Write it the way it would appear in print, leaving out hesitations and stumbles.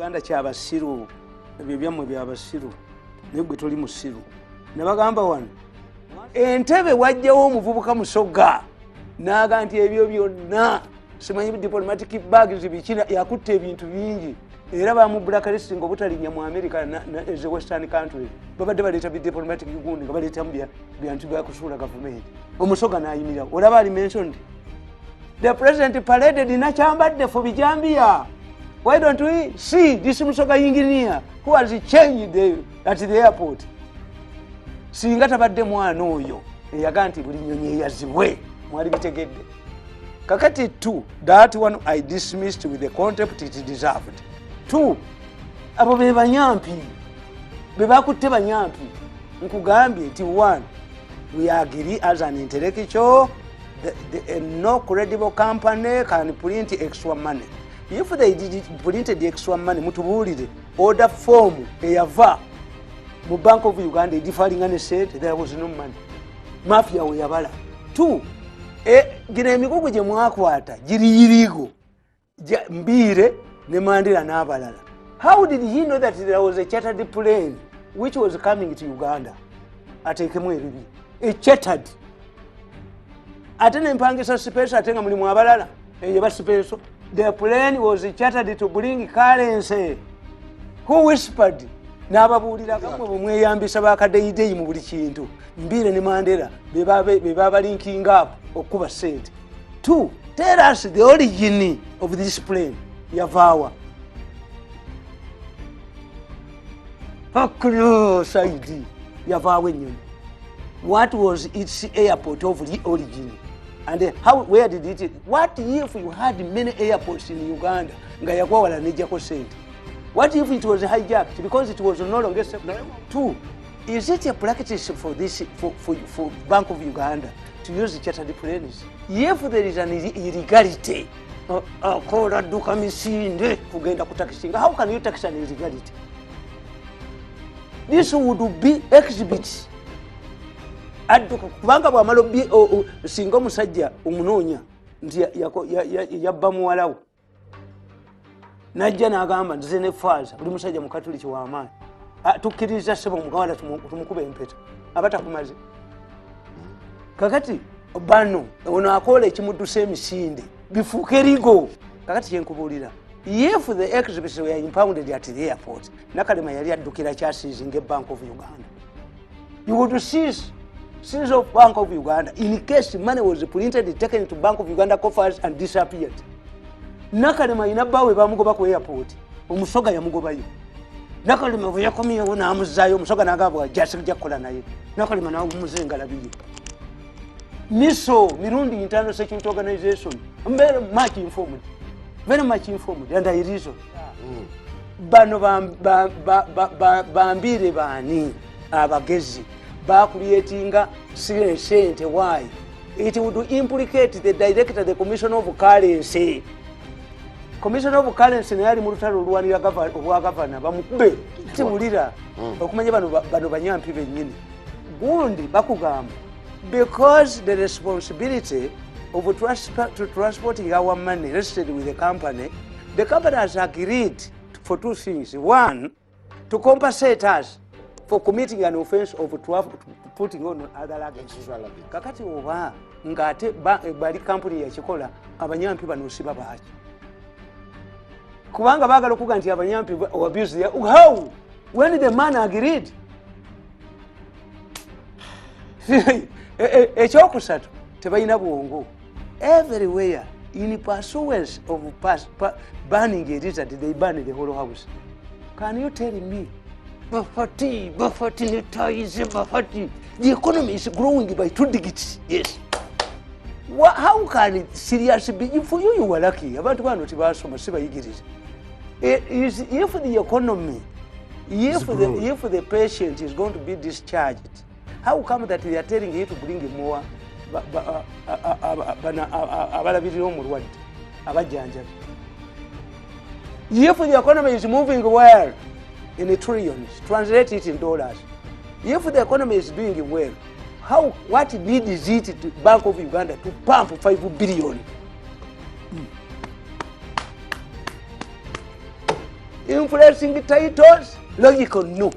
Uganda kyabasiru ebyo byammwe byabasiru naye gwe toli musiru ne bagamba wano Entebbe wajjawo omuvubuka Musoga naga nti ebyo byonna simanyi diplomatic bags bikina yakutte ebintu bingi era bamu blacklisting obutalinya mu America as a western country babadde baleeta diplomatic gundi nga baleeta byantu bya kusula government Omusoga nayimira olaba ali mentioned the president paraded in Achambadde for Bijambia. Why don't we see this Musoga engineer who has changed at the airport? Singa tabadde mwana oyo eyaga nti buli nnyonyi eyazibwe mwali bitegedde. Kakati 2, that one I dismissed with the contempt it deserved. 2, abo be banyampi be bakutte banyampi nkugambye nti 1, we agree as an intellectual no credible company can print extra money. If they did printed the extra money mutubuulire order form eyava mu Bank of Uganda differing and said there was no money. Mafia we yabala. 2, gina emikugu gye mwakwata giriyirigo Mbire ne Mandela n'abalala. How did he know that there was a chartered plane which was coming to Uganda? Atekemu ebibi. A chartered. Ate n'empangisa special ate nga mulimu abalala eyeba special. The plane was chartered to bring currency. Who whispered? N'ababuulira kamwe bumweyambisa bakadeideyi mu buli kintu. Mbire ne Mandela beba linking up okuba sente. 2, tell us the origin of this plane. Yavawa. Haklo Saidi. Yavawa nyo. What was its airport of the origin? And where did it? What if you had many airports in Uganda? Nga yakwawala nejjako sente. What if it was hijacked because it was no longer safe? 2, is it a practice for this for Bank of Uganda to use chartered planes? If there is an illegality, kola duka misinde kugenda kutakisinga, how can you tax an illegality? This would be exhibit. Adduka kubanga bwamala singa omusajja omunoonya nti yabba muwalawo najja n'agamba nze ne faaza buli musajja mu katuliki w'amaanyi tukkiriza ssebo mugawala tumukuba empeta aba takumaze. Kakati bano ono akola ekimuddusa emisinde bifuuke erigo. Kakati kyenkubuulira, if the exhibits were impounded at the airport, Nakalema yali addukira kyasiizinga Bank of Uganda, you would seize of Bank of Uganda in case money was printed, taken to Bank of Uganda coffers and disappeared. Nakalema inabawe bamugoba ku airport, Omusoga yamugobayo. Nakalema bwe yakomyewo n'amuzaayo, Omusoga n'agamba jasijja kukola naye. Nakalema n'amuzenga labiri. MISO, Mirundi Internal Security Organization, I'm very much informed. Very much informed, and I reason. Bano bambire bani abagezi ba creating sente. Why? It would implicate the director, the Commission of Currency. Commission of Currency nayali mu lutalo olwanira governor bamukube tiwulira okumanya bano banyampi bennyini gundi bakugamba because the responsibility of transporting our money rested with the company has agreed for 2 things. 1, to compensate us for committing an offense of putting on other luggage. Kakati oba ngate bali company yakikola abanyampi banosiba baaki kubanga bagala okuga nti abanyampi abuse ya how when the man agreed. Ekyokusatu tebalina bwongo everywhere in pursuance of banning a result they ban the whole house. Can you tell me Bafati, the economy is growing by 2 digits? Yes. How can it seriously be? For you were lucky. About one or two hours from a silver igris. If the economy, if the patient is going to be discharged, how come that they are telling you to bring more? If the economy is moving well in the trillions, translate it in dollars. If the economy is doing well, what need is it to Bank of Uganda to pump 5 billion? influencing titles? Logical no.